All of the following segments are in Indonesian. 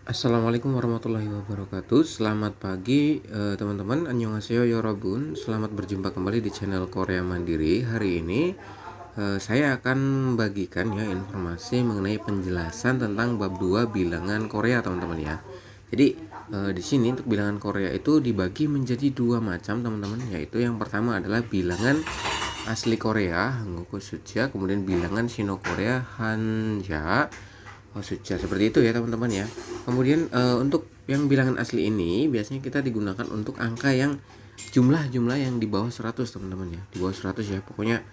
Assalamualaikum warahmatullahi wabarakatuh. Selamat pagi, teman-teman. Annyeonghaseyo yorobun. Selamat berjumpa kembali di channel Korea Mandiri. Hari ini saya akan membagikan ya informasi mengenai penjelasan tentang bab 2 bilangan Korea, teman-teman ya. Jadi di sini untuk bilangan Korea itu dibagi menjadi dua macam, teman-teman, yaitu yang pertama adalah bilangan asli Korea, Hangul Suja, kemudian bilangan Sino Korea, Hanja. Oh, suca seperti itu ya, teman-teman ya. Kemudian untuk yang bilangan asli ini biasanya kita digunakan untuk angka yang jumlah-jumlah yang di bawah 100, teman-teman ya. Di bawah 100 ya. Pokoknya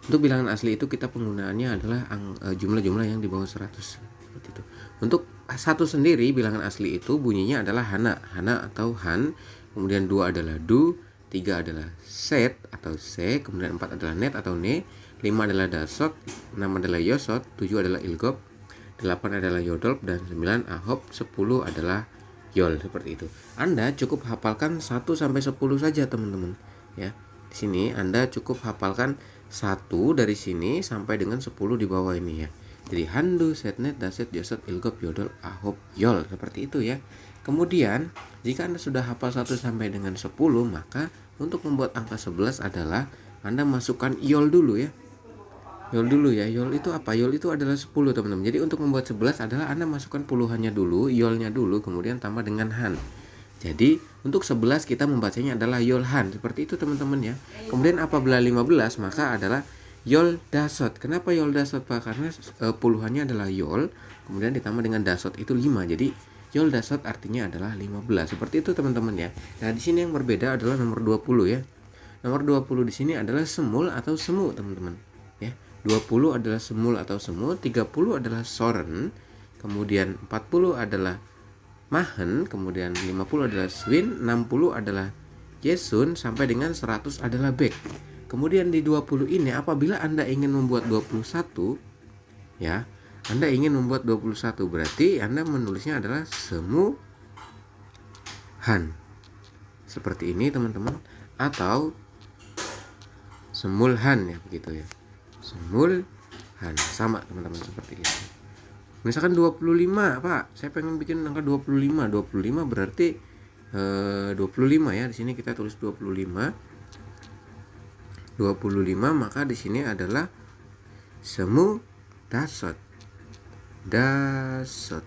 untuk bilangan asli itu kita penggunaannya adalah jumlah-jumlah yang di bawah 100 seperti itu. Untuk satu sendiri bilangan asli itu bunyinya adalah hana, hana atau han. Kemudian dua adalah du, tiga adalah set atau se, kemudian empat adalah net atau ne, lima adalah dasot, enam adalah yosot, tujuh adalah ilgop, 8 adalah yodolp, dan 9 ahop, 10 adalah yol, seperti itu. Anda cukup hafalkan 1 sampai 10 saja, teman-teman. Ya. Di sini Anda cukup hafalkan 1 dari sini sampai dengan 10 di bawah ini ya. Jadi handu, setnet, daset, yosot, ilgop, yodol, ahop, yol, seperti itu ya. Kemudian, jika Anda sudah hafal 1 sampai dengan 10, maka untuk membuat angka 11 adalah Anda masukkan yol dulu ya. Yol dulu ya. Yol itu apa? Yol itu adalah 10, teman-teman. Jadi untuk membuat 11 adalah Anda masukkan puluhannya dulu, yolnya dulu, kemudian tambah dengan han. Jadi untuk 11 kita membacanya adalah yol han. Seperti itu, teman-teman ya. Kemudian apabila 15 maka adalah yol dasot. Kenapa yol dasot, Pak? Karena puluhannya adalah yol, kemudian ditambah dengan dasot itu 5. Jadi yol dasot artinya adalah 15. Seperti itu, teman-teman ya. Nah, di sini yang berbeda adalah nomor 20 ya. Nomor 20 di sini adalah semul atau semu, teman-teman. Ya. 20 adalah semul atau semu, 30 adalah soren, kemudian 40 adalah mahen, kemudian 50 adalah swin, 60 adalah yesun, sampai dengan 100 adalah bek. Kemudian di 20 ini apabila Anda ingin membuat 21 ya, Anda ingin membuat 21 berarti Anda menulisnya adalah semu han. Seperti ini, teman-teman, atau semulhan ya, begitu ya. Semulhan, sama, teman-teman, seperti itu. Misalkan 25, Pak, saya pengen bikin angka 25. 25 berarti 25 ya. Di sini kita tulis 25. 25, maka di sini adalah semu dasot. Dasot.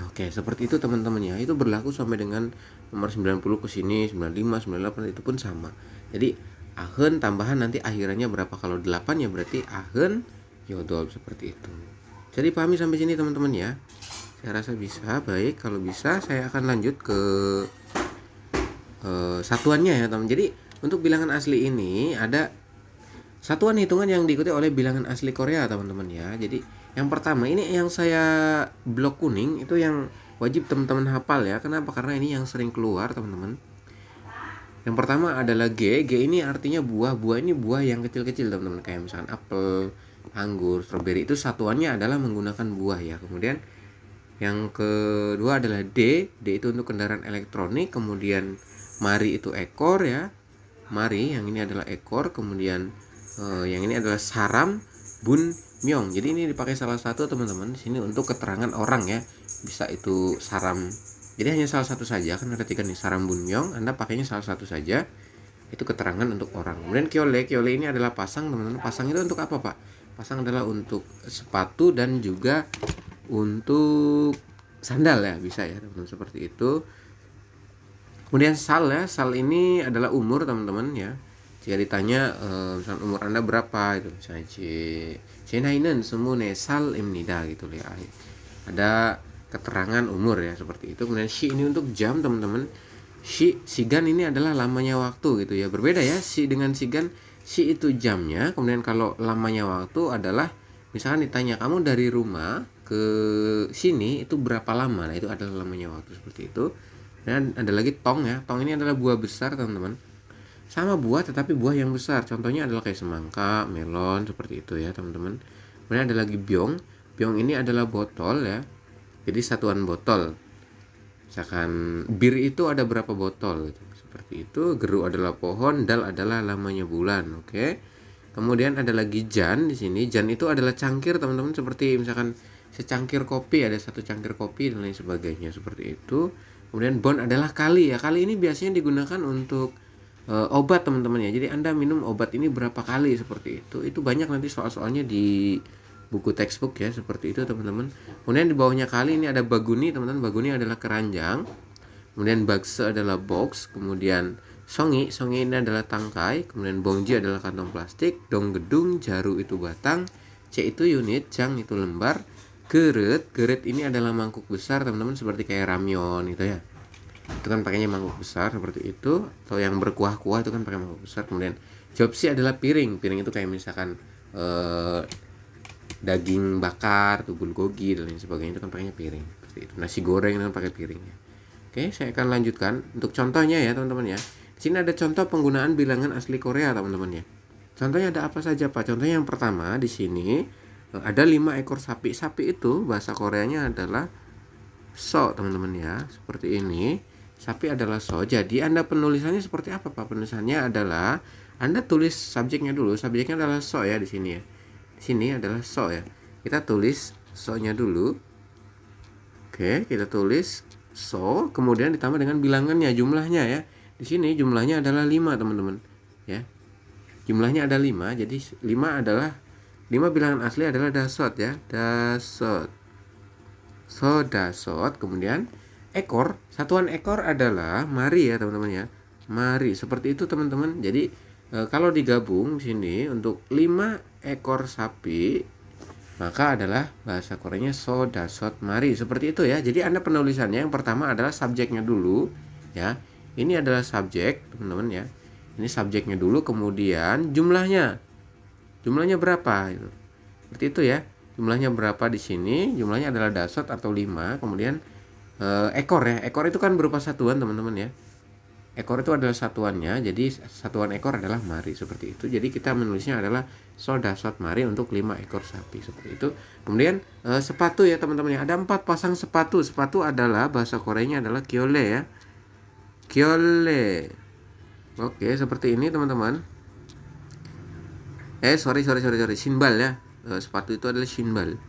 Oke, seperti itu, teman-teman ya. Itu berlaku sampai dengan nomor 90 ke sini, 95, 98 itu pun sama. Jadi ahen tambahan nanti akhirannya berapa? Kalau 8 ya berarti ahen yodol, seperti itu. Jadi pahami sampai sini, teman-teman ya. Saya rasa bisa. Baik, kalau bisa saya akan lanjut ke satuannya ya, teman. Jadi untuk bilangan asli ini ada satuan hitungan yang diikuti oleh bilangan asli Korea, teman-teman ya. Jadi yang pertama ini yang saya blok kuning itu yang wajib teman-teman hafal ya. Kenapa? Karena ini yang sering keluar, teman-teman. Yang pertama adalah G. G ini artinya buah. Buah ini buah yang kecil-kecil, teman-teman. Kayak misalkan apel, anggur, stroberi, itu satuannya adalah menggunakan buah ya. Kemudian yang kedua adalah D. D itu untuk kendaraan elektronik. Kemudian mari itu ekor ya. Mari yang ini adalah ekor. Kemudian yang ini adalah saram, bun, myong. Jadi ini dipakai salah satu, teman-teman, di sini untuk keterangan orang ya. Bisa itu saram. Jadi hanya salah satu saja, kan ada 3 nih, saram, bun, myong. Anda pakainya salah satu saja. Itu keterangan untuk orang. Kemudian kyole. Kyole ini adalah pasang, teman-teman. Pasang itu untuk apa, Pak? Pasang adalah untuk sepatu dan juga untuk sandal ya, bisa ya, teman-teman, seperti itu. Kemudian sal ya. Sal ini adalah umur, teman-teman ya. Jika ditanya misalnya umur Anda berapa, itu misalnya Cenainen semune sal imnida gitu ya. Ada keterangan umur ya, seperti itu. Kemudian shi ini untuk jam, teman-teman. Sigan ini adalah lamanya waktu gitu ya. Berbeda ya, si dengan sigan. Si itu jamnya, kemudian kalau lamanya waktu adalah misalkan ditanya kamu dari rumah ke sini itu berapa lama. Nah, itu adalah lamanya waktu, seperti itu. Dan ada lagi tong ya. Tong ini adalah buah besar, teman-teman. Sama buah tetapi buah yang besar. Contohnya adalah kayak semangka, melon, seperti itu ya, teman-teman. Kemudian ada lagi byong. Byong ini adalah botol ya. Jadi satuan botol. Misalkan bir itu ada berapa botol gitu. Seperti itu. Geru adalah pohon, dal adalah lamanya bulan, oke. Kemudian ada lagi jan di sini. Jan itu adalah cangkir, teman-teman, seperti misalkan secangkir kopi, ada satu cangkir kopi dan lain sebagainya seperti itu. Kemudian bond adalah kali ya. Kali ini biasanya digunakan untuk obat teman-teman ya. Jadi Anda minum obat ini berapa kali seperti itu. Itu banyak nanti soal-soalnya di buku textbook ya, seperti itu teman-teman. Kemudian di bawahnya kali ini ada baguni teman-teman. Baguni adalah keranjang. Kemudian bakse adalah box. Kemudian songi ini adalah tangkai. Kemudian bongji adalah kantong plastik. Dong gedung, jaru itu batang. C itu unit, jang itu lembar. Geret ini adalah mangkuk besar teman-teman, seperti kayak ramyeon gitu ya. Itu kan pakainya mangkuk besar seperti itu, atau yang berkuah-kuah itu kan pakai mangkuk besar. Kemudian jopsi adalah piring itu kayak misalkan daging bakar, tuh bulgogi dan lain sebagainya, itu kan pakainya piring seperti itu. Nasi goreng itu kan pakai piringnya. Oke, saya akan lanjutkan untuk contohnya ya teman-teman ya. Di sini ada contoh penggunaan bilangan asli Korea teman-teman ya. Contohnya ada apa saja Pak? Contohnya yang pertama di sini ada 5 ekor sapi. Sapi itu bahasa Koreanya adalah so teman-teman ya, seperti ini. Sapi adalah so. Jadi Anda penulisannya seperti apa Pak? Penulisannya adalah Anda tulis subjeknya dulu. Subjeknya adalah so ya di sini ya. Di sini adalah so ya. Kita tulis so-nya dulu. Oke, kita tulis so, kemudian ditambah dengan bilangannya, jumlahnya ya. Di sini jumlahnya adalah 5 teman-teman ya. Jumlahnya ada 5. Jadi 5 adalah 5 bilangan asli adalah dasot ya, dasot. So dasot. Kemudian ekor, satuan ekor adalah mari ya teman-teman ya, mari seperti itu teman-teman. Jadi kalau digabung sini untuk 5 ekor sapi, maka adalah bahasa Koreanya so dasot mari, seperti itu ya. Jadi Anda penulisannya yang pertama adalah subjeknya dulu ya. Ini adalah subjek teman-teman ya. Ini subjeknya dulu, kemudian jumlahnya berapa itu. Seperti itu ya. Jumlahnya berapa di sini? Jumlahnya adalah dasot atau 5. Kemudian ekor ya. Ekor itu kan berupa satuan teman-teman ya. Ekor itu adalah satuannya. Jadi satuan ekor adalah mari, seperti itu. Jadi kita menulisnya adalah so dasot mari untuk 5 ekor sapi, seperti itu. Kemudian sepatu ya teman-teman ya. Ada 4 pasang sepatu. Sepatu adalah bahasa Koreanya adalah kyole ya. Kyole. Oke, seperti ini teman-teman. Sorry, shinbal ya. Sepatu itu adalah shinbal.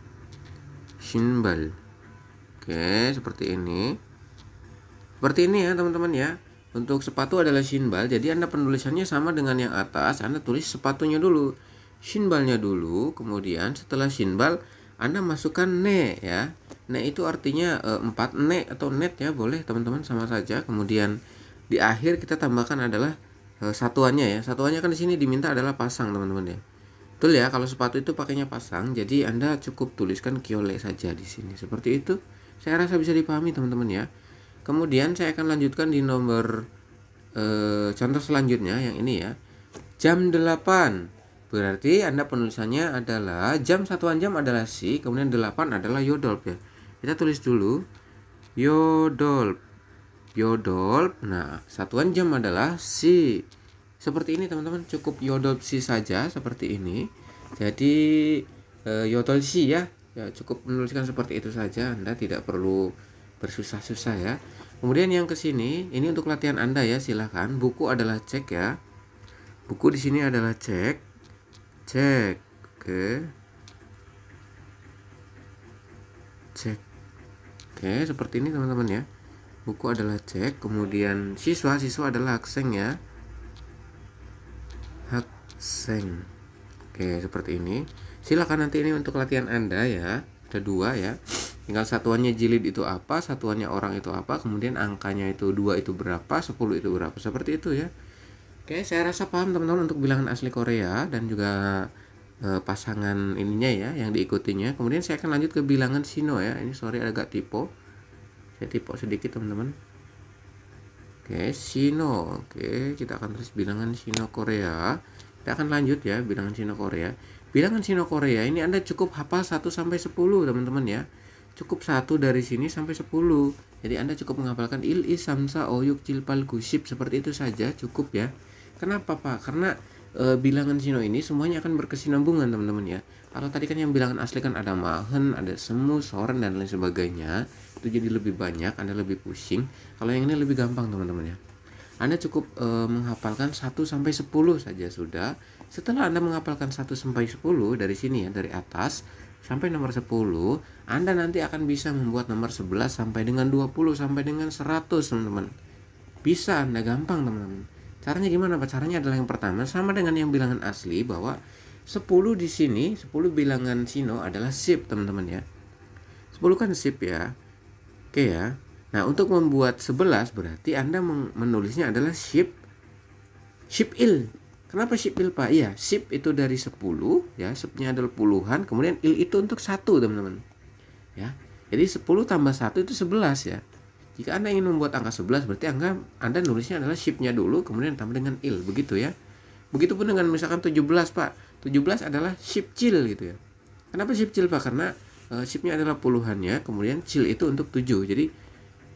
Oke, seperti ini. Seperti ini ya teman-teman ya. Untuk sepatu adalah shinbal. Jadi Anda penulisannya sama dengan yang atas. Anda tulis sepatunya dulu, shinbalnya dulu. Kemudian setelah shinbal Anda masukkan ne ya. Ne itu artinya 4, ne atau net ya, boleh teman-teman, sama saja. Kemudian di akhir kita tambahkan adalah satuannya ya. Satuannya kan di sini diminta adalah pasang teman-teman ya. Betul ya, kalau sepatu itu pakainya pasang. Jadi Anda cukup tuliskan kyole saja di sini. Seperti itu. Saya rasa bisa dipahami teman-teman ya. Kemudian saya akan lanjutkan di nomor contoh selanjutnya yang ini ya. Jam 8. Berarti Anda penulisannya adalah jam, satuan jam adalah si, kemudian 8 adalah yodolp ya. Kita tulis dulu yodolp. Nah, satuan jam adalah si. Seperti ini teman-teman, cukup yodol si saja seperti ini. Jadi yodol si ya. Ya, cukup menuliskan seperti itu saja. Anda tidak perlu bersusah-susah ya. Kemudian yang ke sini, ini untuk latihan Anda ya, silahkan. Buku adalah cek ya. Buku di sini adalah cek. Oke. Cek. Oke, seperti ini teman-teman ya. Buku adalah cek. Kemudian siswa adalah hakseng ya. Hakseng. Oke, seperti ini. Silakan nanti ini untuk latihan Anda ya. Ada 2 ya. Tinggal satuannya jilid itu apa, satuannya orang itu apa, kemudian angkanya itu 2 itu berapa, 10 itu berapa. Seperti itu ya. Oke, saya rasa paham teman-teman untuk bilangan asli Korea dan juga pasangan ininya ya yang diikutinya. Kemudian saya akan lanjut ke bilangan sino ya. Ini sorry agak typo. Saya typo sedikit teman-teman. Oke, sino. Oke, kita akan tulis bilangan sino Korea. Kita akan lanjut ya, bilangan sino Korea. Bilangan sino Korea ini Anda cukup hafal 1 sampai 10 teman-teman ya. Cukup 1 dari sini sampai 10. Jadi Anda cukup menghafalkan il, is, samsa, oyuk, cilpal, gusip, seperti itu saja cukup ya. Kenapa Pak? Karena bilangan sino ini semuanya akan berkesinambungan teman-teman ya. Kalau tadi kan yang bilangan asli kan ada mahen, ada semu, soren dan lain sebagainya. Itu jadi lebih banyak, Anda lebih pusing. Kalau yang ini lebih gampang teman-teman ya. Anda cukup menghafalkan 1 sampai 10 saja sudah. Setelah Anda menghafalkan 1 sampai 10 dari sini ya, dari atas, sampai nomor 10, Anda nanti akan bisa membuat nomor 11 sampai dengan 20 sampai dengan 100, teman-teman. Bisa, Anda gampang, teman-teman. Caranya gimana, Pak? Caranya adalah yang pertama sama dengan yang bilangan asli, bahwa 10 di sini, 10 bilangan Shino adalah SIP, teman-teman ya. 10 kan SIP ya. Oke ya. Nah, untuk membuat 11 berarti Anda menulisnya adalah SIP il. Kenapa SIP il, Pak? Iya, SIP itu dari 10 ya, SIP-nya adalah puluhan, kemudian il itu untuk 1, teman-teman. Ya. Jadi 10 tambah 1 itu 11 ya. Jika Anda ingin membuat angka 11 berarti Anda nulisnya adalah SIP-nya dulu kemudian tambah dengan il, begitu ya. Begitupun dengan misalkan 17, Pak. 17 adalah SIP cil gitu ya. Kenapa SIP cil, Pak? Karena SIP-nya adalah puluhannya, kemudian cil itu untuk 7. Jadi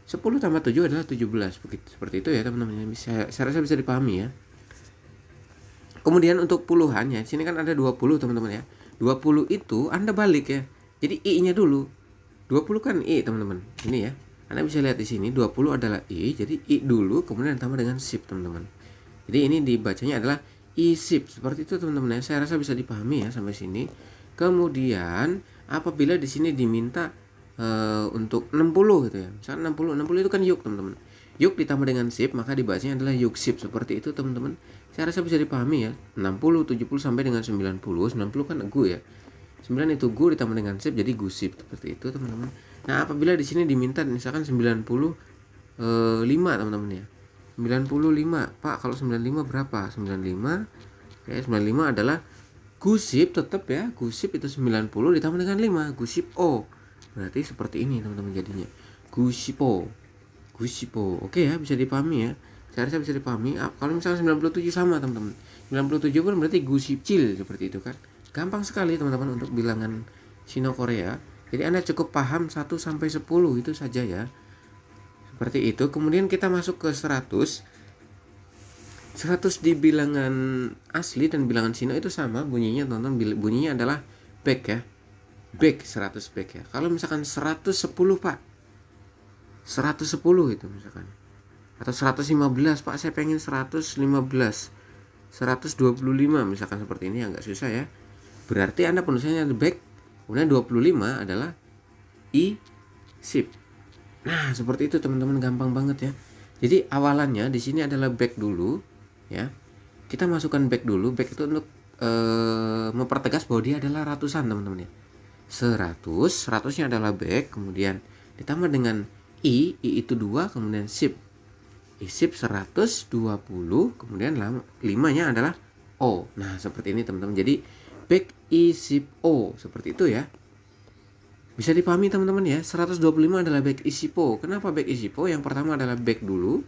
10 tambah 7 adalah 17. Begitu, seperti itu ya, teman-teman. Saya rasa bisa dipahami ya. Kemudian untuk puluhannya, sini kan ada 20, teman-teman ya. 20 itu Anda balik ya. Jadi i-nya dulu. 20 kan i, teman-teman. Ini ya. Anda bisa lihat di sini 20 adalah i, jadi i dulu kemudian tambah dengan SIP, teman-teman. Jadi ini dibacanya adalah i-SIP. Seperti itu, teman-teman ya. Saya rasa bisa dipahami ya sampai sini. Kemudian apabila di sini diminta untuk 60 gitu ya. Misalnya 60 itu kan yuk, teman-teman. Yuk ditambah dengan SIP, maka dibacanya adalah yuk SIP. Seperti itu, teman-teman. Saya rasa bisa dipahami ya. 60, 70 sampai dengan 90. 90 kan gu ya. 9 itu gu ditambah dengan SIP jadi gu SIP. Seperti itu, teman-teman. Nah, apabila di sini diminta misalkan 95, teman-teman ya. 95. Pak, kalau 95 berapa? 95. Ya, 95 adalah gu SIP tetap ya. Gu SIP itu 90 ditambah dengan 5, gu SIP O. Berarti seperti ini, teman-teman, jadinya. Gu SIP O. Gu SIP O. Oke ya, bisa dipahami ya. Saya rasa bisa dipahami. Kalau misalnya 97 sama, teman-teman. 97 pun berarti gu SIP cil, seperti itu kan. Gampang sekali, teman-teman, untuk bilangan Sino Korea. Jadi Anda cukup paham 1 sampai 10 itu saja ya. Seperti itu. Kemudian kita masuk ke 100. 100 di bilangan asli dan bilangan Sino itu sama bunyinya, teman-teman. Bunyinya adalah back ya. Back, 100 back ya. Kalau misalkan 110, Pak. 110 itu misalkan. Atau 115, Pak, saya pengen 115. 125 misalkan, seperti ini agak susah ya. Berarti Anda penulisannya back, kemudian 25 adalah i-SIP. Nah, seperti itu, teman-teman, gampang banget ya. Jadi awalannya di sini adalah back dulu ya. Kita masukkan back dulu. Back itu untuk mempertegas bahwa dia adalah ratusan, teman-teman ya. 100-nya adalah back, kemudian ditambah dengan i itu 2, kemudian SIP. I-SIP 120, kemudian 5-nya adalah O. Nah, seperti ini, teman-teman. Jadi back i-SIP O, seperti itu ya. Bisa dipahami, teman-teman ya. 125 adalah back i-SIP O. Kenapa back i-SIP O? Yang pertama adalah back dulu.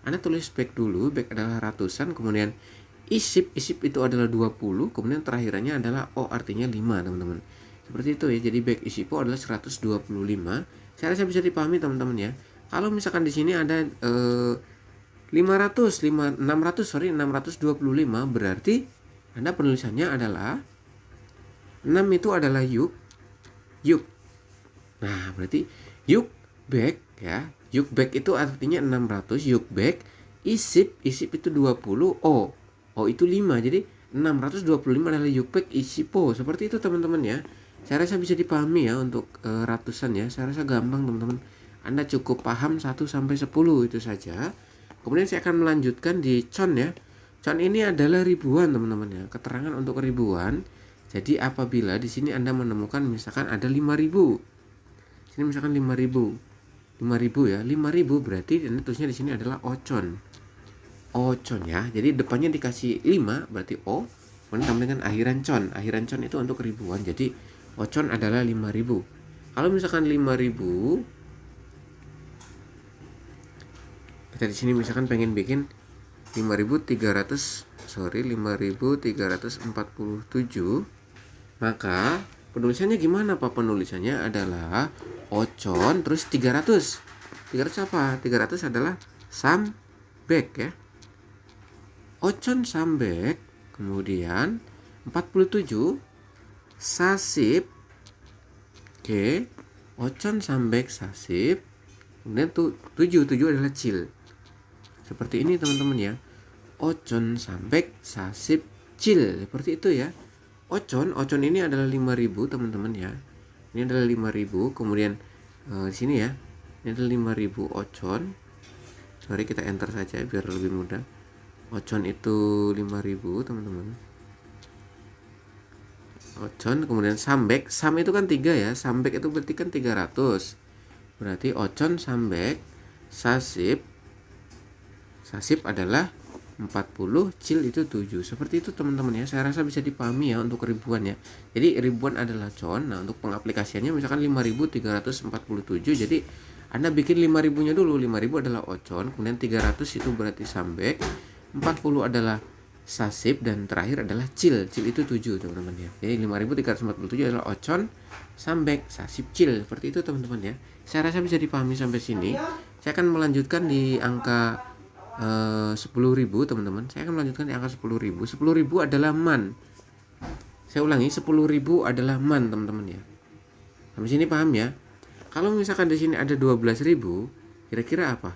Anda tulis back dulu, back adalah ratusan, kemudian i-SIP itu adalah 20, kemudian terakhirannya adalah O, artinya 5, teman-teman. Seperti itu ya. Jadi back i-SIP O adalah 125. Saya rasa bisa dipahami, teman-teman ya. Kalau misalkan di sini ada 625, berarti Anda penulisannya adalah 6 itu adalah yuk. Nah, berarti yuk back ya. Yuk back itu artinya 600, yuk back. I-SIP itu 20, O itu 5. Jadi 625 adalah yuk back i-SIP O. Seperti itu, teman-teman ya. Saya rasa bisa dipahami ya untuk ratusan ya. Saya rasa gampang, teman-teman. Anda cukup paham 1 sampai 10 itu saja. Kemudian saya akan melanjutkan di con ya. Con ini adalah ribuan, teman-teman ya. Keterangan untuk ribuan. Jadi apabila di sini Anda menemukan misalkan ada 5000. Sini misalkan 5000 ya. 5000 berarti Anda tulisnya di sini adalah ocon. Ocon ya. Jadi depannya dikasih 5 berarti O. Kemudian tambah dengan akhiran con. Akhiran con itu untuk ribuan. Jadi ocon adalah 5000. Kalau misalkan 5000, kita di sini misalkan pengen bikin 5347, maka penulisannya gimana, Pak? Penulisannya adalah ocon terus 300. 300 apa? 300 adalah sambek ya. Ocon sambek, kemudian 47 sasip. Oke, ocon sambek sasip. Kemudian 7 adalah cil. Seperti ini, teman-teman ya. Ocon sambek sasip cil, seperti itu ya. Ocon ini adalah 5000, teman-teman ya. Ini adalah 5.000, kemudian di sini ya. Ini adalah 5.000 ocon. Sorry, kita enter saja biar lebih mudah. Ocon itu 5.000, teman-teman. Ocon, kemudian sambek. Sam itu kan 3 ya. Sambek itu berarti kan 300. Berarti ocon sambek sasip. Sasip adalah 40, cil itu 7. Seperti itu teman-teman ya. Saya rasa bisa dipahami ya untuk ribuan ya. Jadi ribuan adalah con. Nah, untuk pengaplikasiannya misalkan 5.347. Jadi Anda bikin 5.000-nya dulu. 5.000 adalah ocon, kemudian 300 itu berarti sambek, 40 adalah sasip, dan terakhir adalah cil. Cil itu 7, teman-teman ya. Jadi 5.347 adalah ocon, sambek, sasip, cil. Seperti itu teman-teman ya. Saya rasa bisa dipahami sampai sini. Saya akan melanjutkan di angka 10.000, teman-teman. Saya akan melanjutkan di angka 10.000. 10.000 adalah man. Saya ulangi, 10.000 adalah man, teman-teman ya. Sampai sini paham ya? Kalau misalkan di sini ada 12.000, kira-kira apa?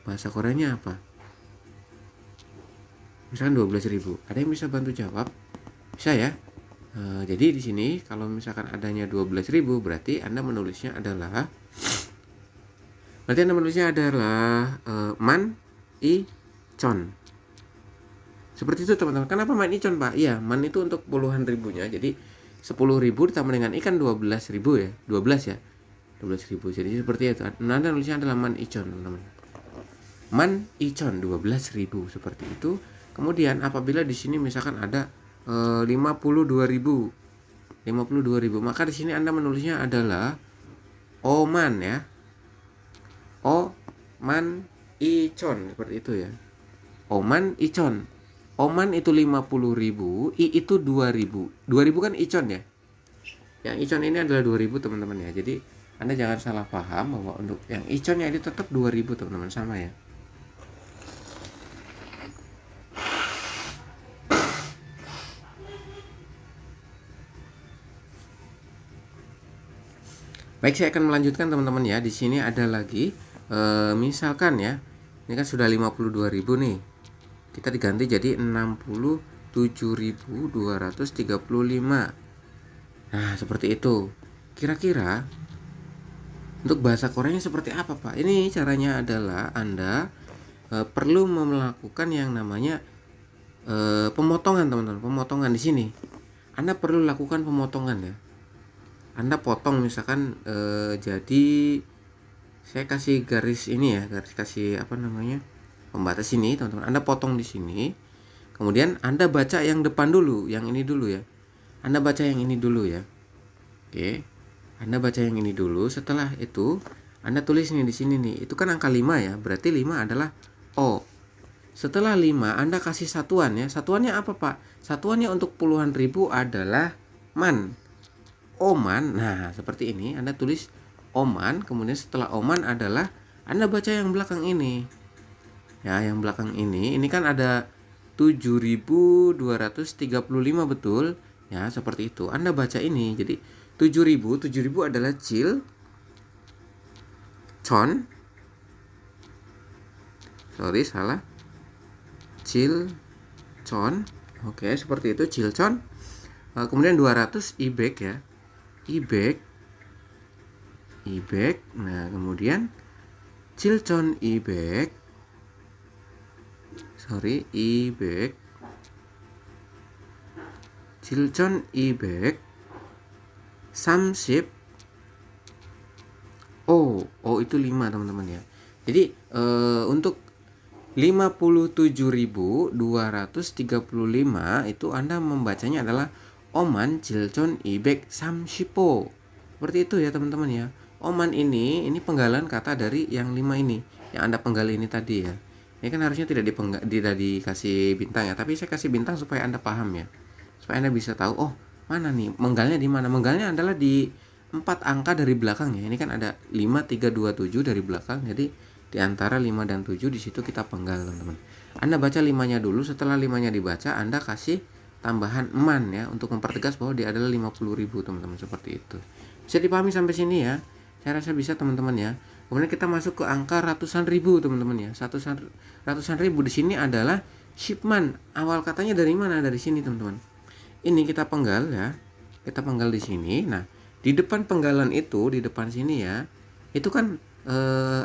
Bahasa Koreanya apa? Misalkan 12.000. Ada yang bisa bantu jawab? Bisa ya? Jadi di sini kalau misalkan adanya 12.000, berarti Anda menulisnya adalah man i con. Seperti itu teman-teman. Kenapa man i con, Pak? Iya, man itu untuk puluhan ribunya. Jadi 10.000 ditambah dengan i kan 12.000 ya. 12 ya. 12.000. Jadi seperti itu. Nah, Anda nulisnya adalah man i con, teman-teman. Man i con 12.000 seperti itu. Kemudian apabila di sini misalkan ada 52.000, maka di sini Anda menulisnya adalah oman ya. Oman icon, seperti itu ya. Oman icon. Oman itu 50.000, i itu 2.000. 2.000 kan icon ya. Yang icon ini adalah 2.000, teman-teman ya. Jadi Anda jangan salah paham bahwa untuk yang iconnya ini tetap 2.000, teman-teman, sama ya. Baik, saya akan melanjutkan teman-teman ya. Di sini ada lagi misalkan ya. Ini kan sudah 52.000 nih. Kita diganti jadi 67.235. Nah, seperti itu. Kira-kira untuk bahasa Koreanya seperti apa, Pak? Ini caranya adalah Anda perlu melakukan yang namanya pemotongan, teman-teman. Pemotongan di sini. Anda perlu lakukan pemotongan ya. Anda potong misalkan jadi saya kasih garis ini ya, kasih apa namanya, pembatas ini, teman-teman. Anda potong di sini. Kemudian Anda baca yang depan dulu, yang ini dulu ya. Anda baca yang ini dulu ya. Oke. Anda baca yang ini dulu. Setelah itu Anda tulis nih di sini nih. Itu kan angka 5 ya. Berarti 5 adalah O. Setelah 5 Anda kasih satuan ya. Satuannya apa, Pak? Satuannya untuk puluhan ribu adalah man. Oman. Nah, seperti ini. Anda tulis oman, kemudian setelah oman adalah Anda baca yang belakang ini. Ya, yang belakang ini kan ada 7.235, betul? Ya, seperti itu. Anda baca ini. Jadi 7.000 adalah cil con. Sorry, salah. Cil con. Oke, seperti itu, cil con. Kemudian 200 ibek ya. Ibek. Nah, kemudian cilcon ibek. Cilcon ibek. Samsip. O itu 5, teman-teman ya. Jadi untuk 57.235 itu Anda membacanya adalah oman cilcon ibek samsipo. Seperti itu ya, teman-teman ya. Oman ini penggalan kata dari yang 5 ini, yang Anda penggal ini tadi ya. Ini kan harusnya tidak dikasih bintang ya, tapi saya kasih bintang supaya Anda paham ya. Supaya Anda bisa tahu, oh, mana nih menggalnya di mana? Menggalnya adalah di 4 angka dari belakang ya. Ini kan ada 5327 dari belakang. Jadi di antara 5 dan 7 di situ kita penggal, teman-teman. Anda baca 5-nya dulu, setelah 5-nya dibaca Anda kasih tambahan man ya untuk mempertegas bahwa dia adalah 50.000, teman-teman, seperti itu. Bisa dipahami sampai sini ya? Saya rasa bisa, teman-teman ya. Kemudian kita masuk ke angka ratusan ribu, teman-teman ya. Ratusan ribu di sini adalah shipment. Awal katanya dari mana? Dari sini, teman-teman. Ini kita penggal ya. Kita penggal di sini. Nah, Di depan penggalan itu, di depan sini ya, itu kan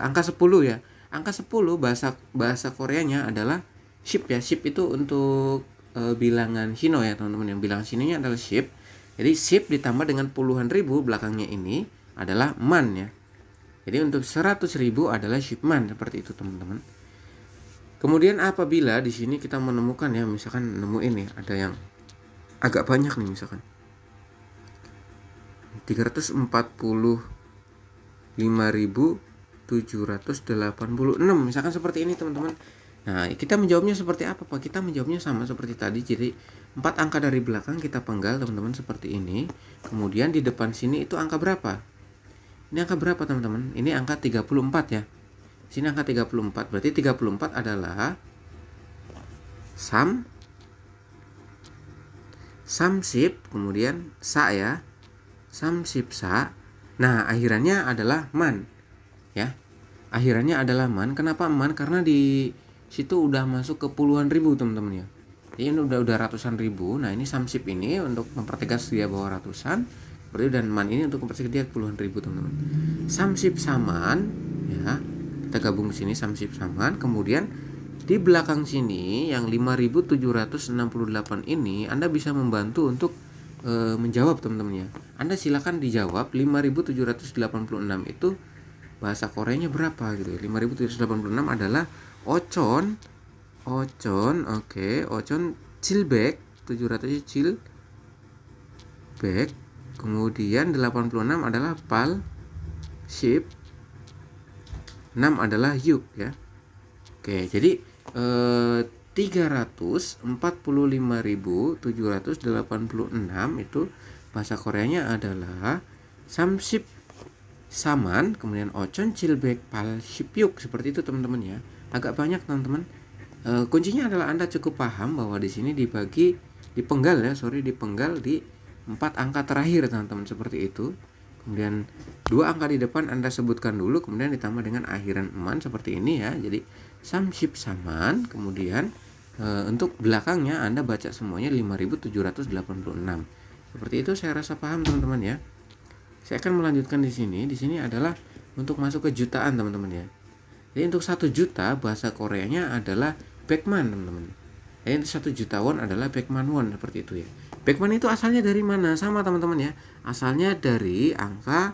angka 10 ya. Angka 10 bahasa bahasa Koreanya adalah ship ya. Ship itu untuk bilangan Shino ya, teman-teman. Yang bilangan Shinonya adalah ship. Jadi ship ditambah dengan puluhan ribu belakangnya ini adalah man ya. Jadi untuk 100.000 adalah shipment, seperti itu teman-teman. Kemudian apabila di sini kita menemukan ya, misalkan nemuin nih ada yang agak banyak nih, misalkan 345.786, misalkan seperti ini teman-teman. Nah, kita menjawabnya seperti apa Pak? Kita menjawabnya sama seperti tadi. Jadi 4 angka dari belakang kita penggal teman-teman seperti ini. Kemudian di depan sini itu angka berapa? Ini angka berapa teman-teman? Ini angka 34 ya. Sini angka 34. Berarti 34 adalah sum ship, kemudian sa ya. Sum ship sa. Nah, akhirannya adalah man. Ya. Akhirannya adalah man. Kenapa man? Karena di situ udah masuk ke puluhan ribu teman-teman ya. Jadi ini udah ratusan ribu. Nah, ini sum ship ini untuk mempertegas dia bahwa ratusan. Berarti dan man ini untuk mempertegas dia puluhan ribu teman-teman. Sum ship saman ya. Kita gabung sini sum ship saman. Kemudian di belakang sini yang 5.768 ini Anda bisa membantu untuk menjawab teman-teman ya. Anda silakan dijawab 5.786 itu bahasa Koreanya berapa gitu. 5.786 adalah ocon. Oke, ocon cilbek 700 cilbek. Kemudian 86 adalah pal ship. 6 adalah yuk ya. Oke, jadi 345.786 itu bahasa Koreanya adalah samship saman, kemudian ocon cilbek pal shipyuk, seperti itu teman-teman ya. Agak banyak teman-teman. Kuncinya adalah Anda cukup paham bahwa di sini dipenggal di 4 angka terakhir teman-teman, seperti itu. Kemudian 2 angka di depan Anda sebutkan dulu, kemudian ditambah dengan akhiran man seperti ini ya. Jadi samship saman, kemudian untuk belakangnya Anda baca semuanya 5.786. Seperti itu, saya rasa paham teman-teman ya. Saya akan melanjutkan di sini. Di sini adalah untuk masuk ke jutaan teman-teman ya. Jadi untuk 1 juta bahasa Koreanya adalah baekman teman-teman. Jadi untuk 1 juta won adalah baekman won, seperti itu ya. Baekman itu asalnya dari mana? Sama teman-teman ya. Asalnya dari angka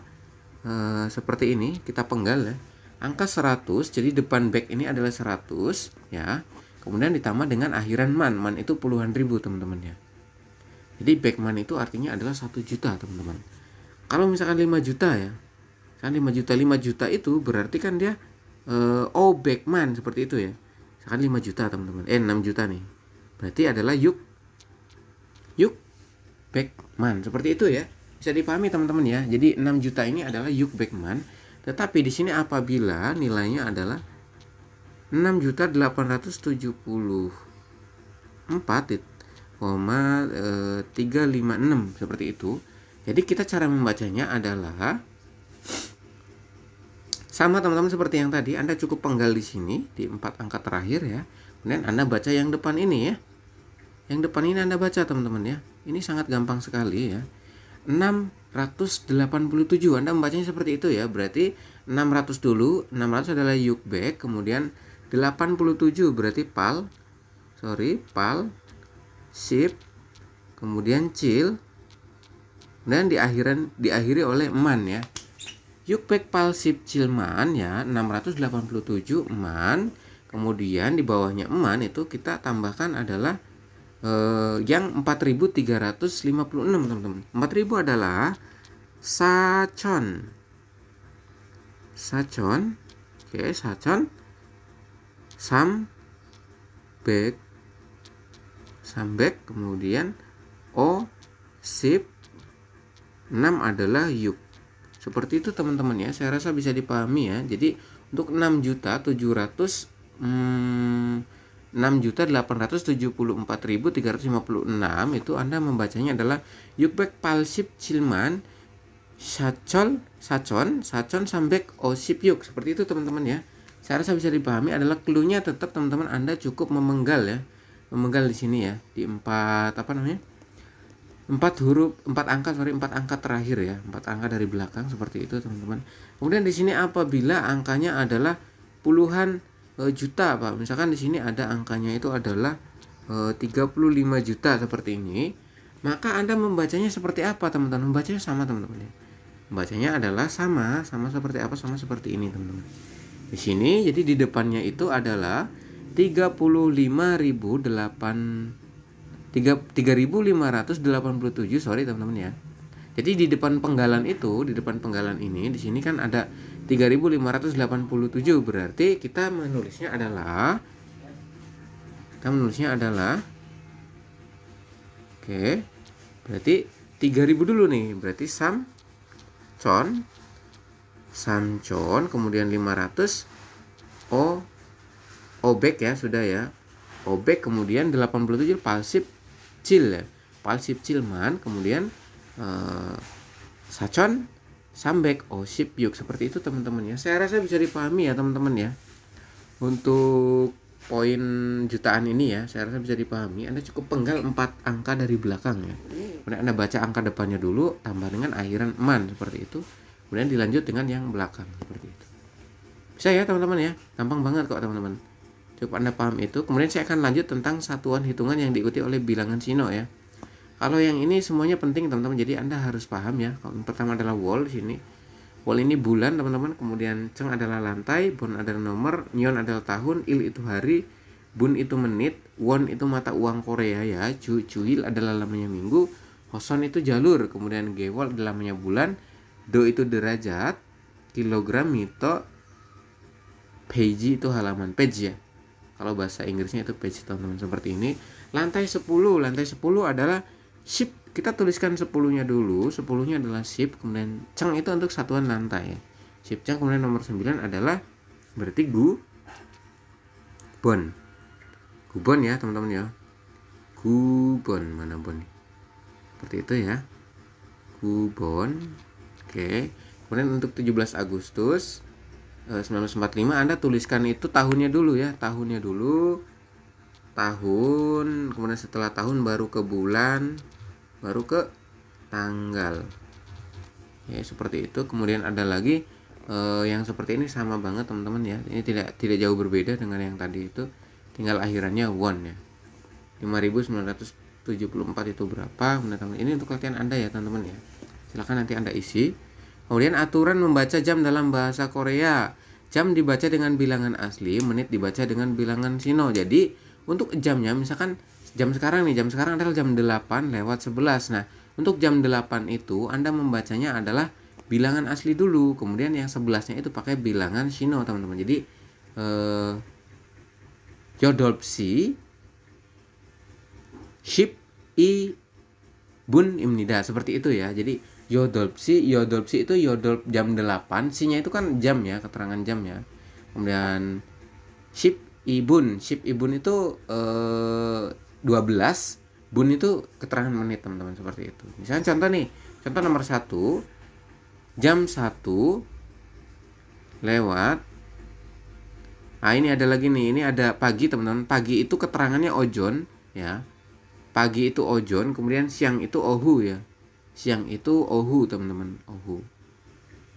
seperti ini, kita penggal ya. Angka 100, jadi depan baek ini adalah 100 ya. Kemudian ditambah dengan akhiran man. Man itu puluhan ribu teman-teman ya. Jadi baekman itu artinya adalah 1 juta teman-teman. Kalau misalkan 5 juta ya, kan 5 juta itu berarti kan dia baekman, seperti itu ya. Misalkan 5 juta teman-teman, 6 juta nih, berarti adalah yuk baekman, seperti itu ya. Bisa dipahami teman-teman ya. Jadi 6 juta ini adalah yuk baekman. Tetapi di sini apabila nilainya adalah 6.874,356 seperti itu. Jadi kita cara membacanya adalah sama teman-teman seperti yang tadi. Anda cukup penggal di sini di 4 angka terakhir ya. Kemudian Anda baca yang depan ini ya. Yang depan ini Anda baca teman-teman ya. Ini sangat gampang sekali ya. 687. Anda membacanya seperti itu ya. Berarti 600 dulu. 600 adalah yuk baek, kemudian 87 berarti pal ship, kemudian cil, dan diakhiri oleh man ya. Yuk baek pal ship cil man ya, 687 man. Kemudian di bawahnya man itu kita tambahkan adalah yang 4.356 teman-teman. 4.000 adalah sachon. Oke, sachon sambek, kemudian ship, 6 adalah yuk. Seperti itu teman-teman ya. Saya rasa bisa dipahami ya. Jadi untuk 6.874.356 itu Anda membacanya adalah yuk baek pal ship cilman sachon sambek ship yuk. Seperti itu teman-teman ya. Saya rasa bisa dipahami. Adalah clue-nya tetap teman-teman Anda cukup memenggal ya. Memenggal di sini ya, di 4 4 angka, 4 angka terakhir ya, 4 angka dari belakang seperti itu teman-teman. Kemudian di sini apabila angkanya adalah puluhan juta Pak, misalkan di sini ada angkanya itu adalah 35 juta seperti ini, maka Anda membacanya seperti apa teman-teman? Membacanya sama teman-teman ya. Membacanya adalah sama seperti apa? Sama seperti ini teman-teman. Di sini jadi di depannya itu adalah 3587, sorry teman-teman ya. Jadi di depan penggalan itu, di depan penggalan ini, di sini kan ada 3587, berarti kita menulisnya adalah oke, berarti 3000 dulu nih, berarti samcon, kemudian 500 obek ya, sudah ya, obek, kemudian 87 palsip cil ya, palsip cilman, kemudian sacon sambek osip yuk, seperti itu teman-teman ya. Saya rasa bisa dipahami ya teman-teman ya. Untuk poin jutaan ini ya, saya rasa bisa dipahami. Anda cukup penggal 4 angka dari belakang ya. Kemudian Anda baca angka depannya dulu, tambah dengan akhiran man seperti itu. Kemudian dilanjut dengan yang belakang seperti itu. Bisa ya teman-teman ya, gampang banget kok teman-teman. Cukup Anda paham itu. Kemudian saya akan lanjut tentang satuan hitungan yang diikuti oleh bilangan Shino ya. Kalau yang ini semuanya penting teman-teman, jadi Anda harus paham ya. Kalau pertama adalah wall di sini. Wall ini bulan teman-teman, kemudian ceng adalah lantai, bon adalah nomor, nyon adalah tahun, il itu hari, bun itu menit, won itu mata uang Korea ya, cuil adalah lamanya minggu, hoson itu jalur, kemudian gewol adalah lamanya bulan, do itu derajat, kilogram, mito, page itu halaman, page ya. Kalau bahasa Inggrisnya itu page teman-teman, seperti ini. Lantai 10 adalah ship, kita tuliskan 10-nya dulu, 10-nya adalah ship, kemudian ceng itu untuk satuan lantai ya. Ship ceng, kemudian nomor 9 adalah berarti gubon ya teman-teman ya. Gubon, mana bon? Seperti itu ya. Gubon. Oke. Kemudian untuk 17 Agustus 1945 Anda tuliskan itu tahunnya dulu ya, tahun, kemudian setelah tahun baru ke bulan, baru ke tanggal ya, seperti itu. Kemudian ada lagi yang seperti ini sama banget teman-teman ya, ini tidak jauh berbeda dengan yang tadi itu, tinggal akhirannya won ya. 5974 itu berapa? Ini untuk latihan Anda ya teman-teman ya, silahkan nanti Anda isi. Kemudian aturan membaca jam dalam bahasa Korea, jam dibaca dengan bilangan asli, menit dibaca dengan bilangan Shino. Jadi untuk jamnya, misalkan jam sekarang adalah jam 8 lewat 11. Nah, untuk jam 8 itu Anda membacanya adalah bilangan asli dulu, kemudian yang 11-nya itu pakai bilangan Shino, teman-teman. Jadi Yodolpsi ship i bun imnida, seperti itu ya. Jadi Yodolpsi itu yodolp jam 8, si-nya itu kan jam ya, keterangan jam ya. Kemudian ship ibun itu 12, bun itu keterangan menit teman-teman, seperti itu. Misalnya contoh nomor 1, jam 1 lewat, nah ini ada lagi nih, ini ada pagi teman-teman. Pagi itu keterangannya ojon ya, pagi itu ojon, kemudian siang itu ohu ya, siang itu ohu teman-teman, ohu.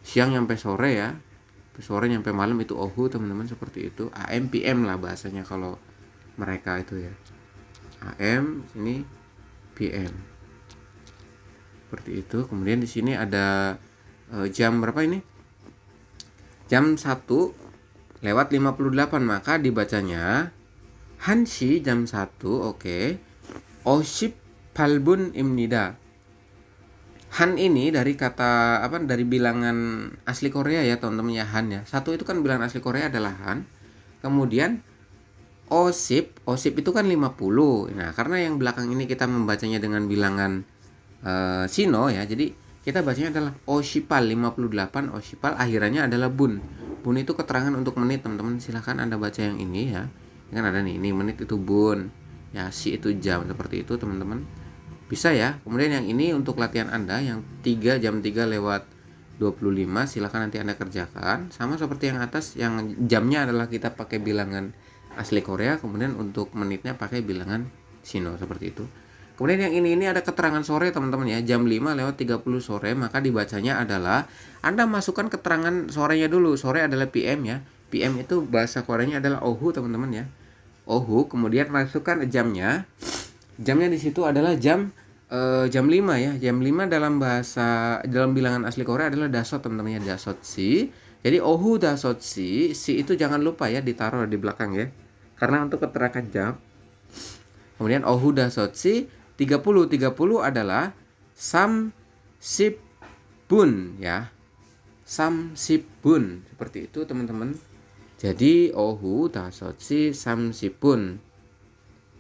Siang nyampe sore ya, sore nyampe malam itu ohu teman-teman, seperti itu. AM PM lah bahasanya kalau mereka itu ya, AM sini PM, seperti itu. Kemudian di sini ada jam berapa ini, jam 1 lewat 58, maka dibacanya Hanshi jam 1, oke. Oship palbun imnida. Han ini dari kata dari bilangan asli Korea ya teman-teman ya, Han ya. 1 itu kan bilangan asli Korea adalah Han. Kemudian osip itu kan 50. Nah, karena yang belakang ini kita membacanya dengan bilangan Shino ya. Jadi kita bacanya adalah oshipal 58, oshipal akhirannya adalah bun. Bun itu keterangan untuk menit teman-teman. Silahkan Anda baca yang ini ya. Ini kan ada nih, ini menit itu bun. Ya, si itu jam, seperti itu teman-teman. Bisa ya. Kemudian yang ini untuk latihan Anda yang 3 jam 3 lewat 25, silahkan nanti Anda kerjakan. Sama seperti yang atas, yang jamnya adalah kita pakai bilangan asli Korea, kemudian untuk menitnya pakai bilangan Shino, seperti itu. Kemudian yang ini ada keterangan sore teman-teman ya, jam 5:30 sore, maka dibacanya adalah Anda masukkan keterangan sorenya dulu. Sore adalah PM ya. PM itu bahasa Koreanya adalah ohu teman-teman ya. Ohu, kemudian masukkan jamnya. Jamnya di situ adalah jam 5 ya. Jam 5 dalam bilangan asli Korea adalah dasot teman-teman ya, dasot si. Jadi ohu dasot si itu jangan lupa ya ditaruh di belakang ya. Karena untuk keterangan jam. Kemudian ohu dasot si 30 adalah sam sip bun ya. Sam sip bun seperti itu teman-teman. Jadi ohu dasot si sam sip bun.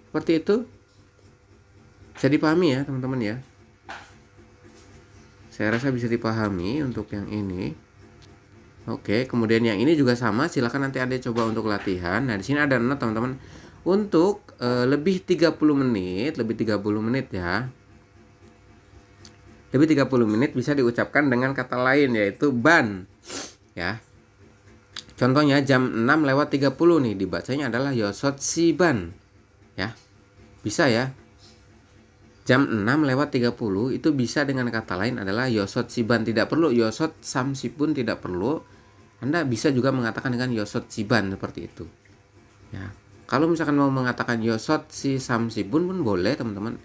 Seperti itu. Bisa dipahami ya teman-teman ya. Saya rasa bisa dipahami untuk yang ini. Oke, kemudian yang ini juga sama. Silakan nanti Anda coba untuk latihan. Nah, di sini ada note teman-teman. Untuk lebih 30 menit ya. Lebih 30 menit bisa diucapkan dengan kata lain yaitu ban ya. Contohnya jam 6:30 nih dibacanya adalah yosot si ban ya. Bisa ya. Jam 6:30 itu bisa dengan kata lain adalah yosot si ban, tidak perlu yosot sam si pun tidak perlu. Anda bisa juga mengatakan dengan yosot si ban seperti itu. Ya. Kalau misalkan mau mengatakan yosot si sam si pun boleh teman-teman.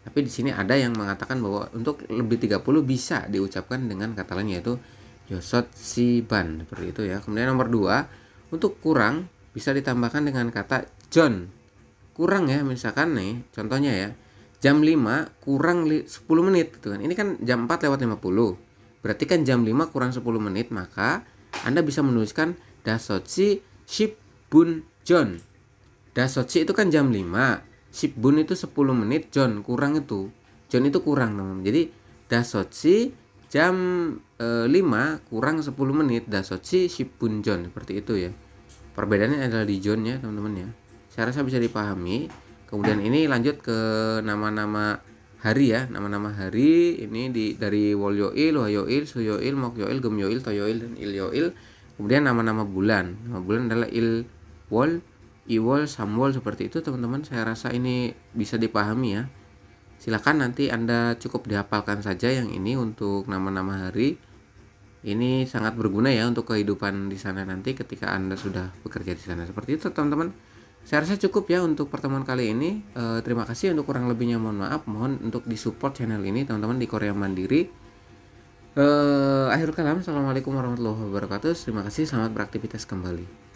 Tapi di sini ada yang mengatakan bahwa untuk lebih 30 bisa diucapkan dengan kata lain yaitu yosot si ban seperti itu ya. Kemudian nomor 2, untuk kurang bisa ditambahkan dengan kata John. Kurang ya, misalkan nih contohnya ya. Jam 5 kurang 10 menit gitu kan. Ini kan jam 4:50. Berarti kan jam 5 kurang 10 menit, maka Anda bisa menuliskan dasotsi shipbun John. Dasotsi itu kan jam 5, shipbun itu 10 menit, John kurang itu. John itu kurang teman-teman. Jadi dasotsi jam 5 kurang 10 menit, dasotsi shipbun John seperti itu ya. Perbedaannya adalah di John ya teman-teman ya. Saya rasa bisa dipahami. Kemudian ini lanjut ke nama-nama hari ya. Nama-nama hari ini dari Wolyoil, Hwayoil, Suyoil, Mokyoil, Gemyoil, Toyoil, dan Ilyoil. Kemudian nama-nama bulan. Nama bulan adalah Ilwol, Iwol, Samwol seperti itu teman-teman. Saya rasa ini bisa dipahami ya. Silakan nanti Anda cukup dihafalkan saja yang ini untuk nama-nama hari. Ini sangat berguna ya untuk kehidupan di sana nanti ketika Anda sudah bekerja di sana. Seperti itu teman-teman. Saya rasa cukup ya untuk pertemuan kali ini. Terima kasih, untuk kurang lebihnya mohon maaf. Mohon untuk disupport channel ini teman-teman di Korea Mandiri. Akhir kalam, assalamualaikum warahmatullahi wabarakatuh. Terima kasih, selamat beraktivitas kembali.